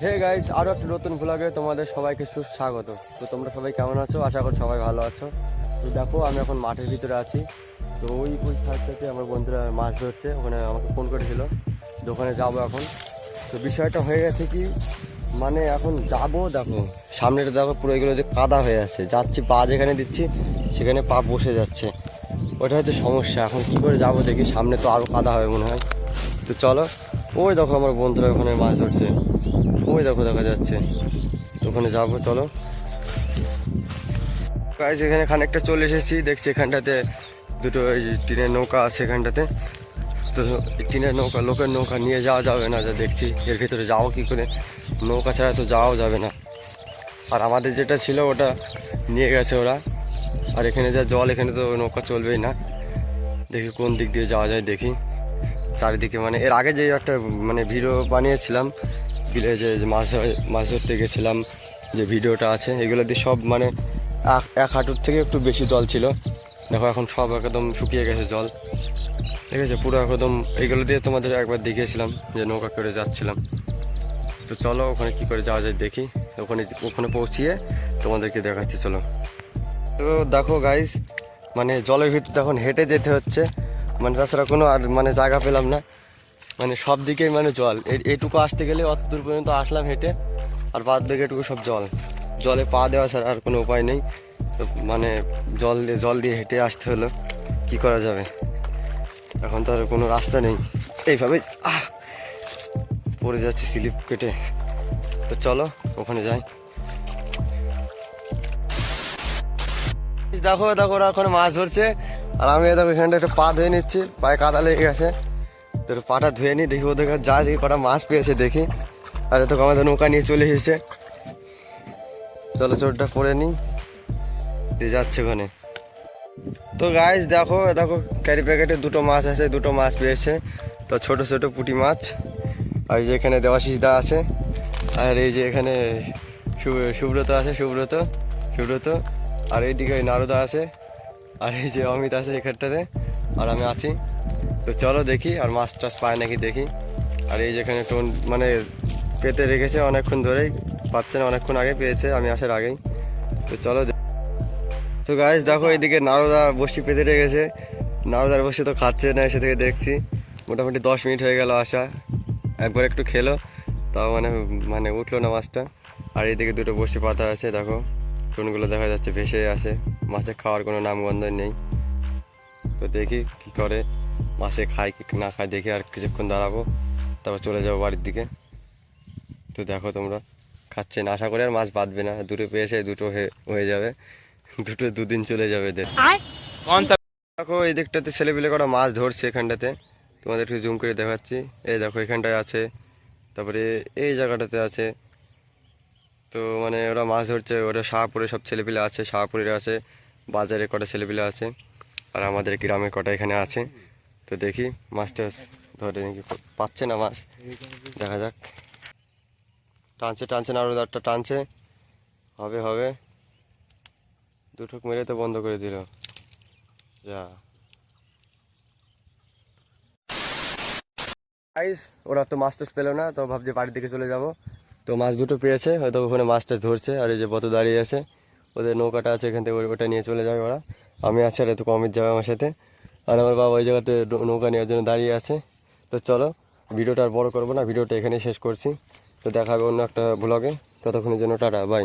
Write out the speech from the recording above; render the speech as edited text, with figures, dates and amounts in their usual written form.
Hey guys, আরও একটা নতুন ভ্লগে তোমাদের সবাইকে সুস্বাগত। তো তোমরা সবাই কেমন আছো? আশা করি সবাই ভালো আছো। তো দেখো, আমি এখন মাঠের ভিতরে আছি। তো ওই সাইড থেকে আমার বন্ধুরা মাছ ধরছে, ওখানে আমাকে ফোন করেছিল, দোকানে যাবো এখন। তো বিষয়টা হয়ে গেছে কি, মানে এখন যাবো, দেখো সামনেটা দেখো পুরো এগুলো যে কাদা হয়ে আছে, যাচ্ছি পা যেখানে দিচ্ছি সেখানে পা বসে যাচ্ছে, ওটা হচ্ছে সমস্যা। এখন কী করে যাবো দেখি, সামনে তো আরও কাদা হবে মনে হয়। তো চলো, ওই দেখো আমার বন্ধুরা ওখানে মাছ ধরছে, ওই দেখো দেখা যাচ্ছে, ওখানে যাবো চলো। গাইস, এখানে খানিকটা চলে এসেছি, দেখছি এখানটাতে দুটো ওই টিনের নৌকা আছে এখানটাতে। তো এই টিনের নৌকা, লোকের নৌকা নিয়ে যাওয়া যাবে না, যা দেখছি এর ভিতরে যাও কী করে, নৌকা ছাড়া তো যাওয়াও যাবে না। আর আমাদের যেটা ছিল ওটা নিয়ে গেছে ওরা। আর এখানে যা জল, এখানে তো নৌকা চলবেই না। দেখি কোন দিক দিয়ে যাওয়া যায়, দেখি চারিদিকে। মানে এর আগে যে একটা মানে ভিডিও বানিয়েছিলাম ভিলেজে, যে মাছ ধরতে গেছিলাম, যে ভিডিওটা আছে, এগুলো দিয়ে সব মানে এক হাঁটুর থেকে একটু বেশি জল ছিল। দেখো এখন সব একদম শুকিয়ে গেছে জল, ঠিক আছে পুরো একদম। এইগুলো দিয়ে তোমাদের একবার দেখিয়েছিলাম যে নৌকা করে যাচ্ছিলাম। তো চলো ওখানে কি করে যাওয়া যায় দেখি, ওখানে ওখানে পৌঁছিয়ে তোমাদেরকে দেখাচ্ছি চলো। তো দেখো গাইস, মানে জলের ভিতর এখন হেঁটে যেতে হচ্ছে, মানে তাছাড়া কোনো আর মানে জায়গা পেলাম না। মানে সব দিকেই মানে জল, এটুকু আসতে গেলে অত দূর পর্যন্ত আসলাম হেঁটে, আর বাদ দিকে এটুকু সব জল। জলে পা দেওয়া ছাড়া আর কোনো উপায় নেই। তো মানে জল দিয়ে হেঁটে আসতে হলো, কি করা যাবে, এখন তো আর কোনো রাস্তা নেই। এইভাবে পড়ে যাচ্ছে স্লিপ কেটে। তো চলো ওখানে যাই। দেখো দেখো ওরা ওখানে মাছ ধরছে, আর আমি দেখো এখানটা একটা পা ধুয়ে নিচ্ছি, পায়ে কাদা লেগে গেছে। তো পাটা ধুয়ে নিই, দেখি ওদের কাছে যা, দেখি কটা মাছ পেয়েছে দেখি। আর তো আমাদের নৌকা নিয়ে চলে এসেছে, চলো চোরটা পরে নিই, দিয়ে যাচ্ছে ওখানে। তো গাইস দেখো দেখো, ক্যারি প্যাকেটে দুটো মাছ আছে, দুটো মাছ পেয়েছে। তো ছোট ছোট পুঁটি মাছ। আর এই যে এখানে দেবাশিস দা আছে, আর এই যে এখানে সুব্রত আছে, সুব্রত। আর এইদিকে নারদা আছে, আর এই যে অমিত আছে এখানটাতে, আর আমি আছি। তো চলো দেখি আর মাছ টাছ পায় নাকি দেখি। আর এই যেখানে টোন মানে পেতে রেখেছে অনেকক্ষণ ধরেই, পাচ্ছে না, অনেকক্ষণ আগে পেয়েছে আমি আসার আগেই। তো চলো। তো গাইস দেখো, এইদিকে নারদা বসি পেতে রেখেছে, নারদার বসে তো খাচ্ছে না, এসে থেকে দেখছি মোটামুটি 10 মিনিট হয়ে গেল আসা। একবার একটু খেলো, তাও মানে মানে উঠলো না মাছটা। আর এইদিকে দুটো বসি পাতা আছে, দেখো টোনগুলো দেখা যাচ্ছে ভেসে আসে, মাছে খাওয়ার কোনো নামগন্ধ নেই। তো দেখি কি করে, মাছে খায় কি না খায় দেখি। আর কিছুক্ষণ দাঁড়াবো, তারপর চলে যাবো বাড়ির দিকে। তো দেখো তোমরা, খাচ্ছে না, আশা করি আর মাছ বাঁধবে না, দুটো পেয়েছে, দুটো হয়ে যাবে, দুটো দুদিন চলে যাবে এদের। দেখো এই দিকটাতে ছেলেপিলে কটা মাছ ধরছে এখানটাতে, তোমাদেরকে জুম করে দেখাচ্ছি। এই দেখো এখানটায় আছে, তারপরে এই জায়গাটাতে আছে। তো মানে ওরা মাছ ধরছে, ওরা শাহপুরে সব ছেলেপিলে আছে, শাহপুরের আছে, বাজারে কটা ছেলেপিলে আছে, আর আমাদের গ্রামে কটা এখানে আছে। তো দেখি মাছ টাছ ধরে নাকি, পাচ্ছে না মাছ, দেখা যাক। টানছে টানছে না, আরো একটা টানছে, হবে হবে, দুটো মেরে তো বন্ধ করে দিল যা। গাইস, ওরা তো মাছ টাছ পেলো না, তো ভাবছি বাড়ির দিকে চলে যাব। তো মাছ দুটো পেয়েছে, হয়তো ওখানে মাছ টাছ ধরছে। আর এই যে বত দাঁড়িয়ে আছে, ওদের নৌকাটা আছে এখান থেকে, ওটা নিয়ে চলে যাবে ওরা। আমি আছি, আর একটু কমিট যাবে আমার সাথে। আর আমার বাবা ওই জায়গাতে নৌকা নেওয়ার জন্য দাঁড়িয়ে আছে। তো চলো, ভিডিওটা আর বড় করবো না, ভিডিওটা এখানেই শেষ করছি। তো দেখা হবে অন্য একটা ব্লগে, ততক্ষণের জন্য টাটা বাই।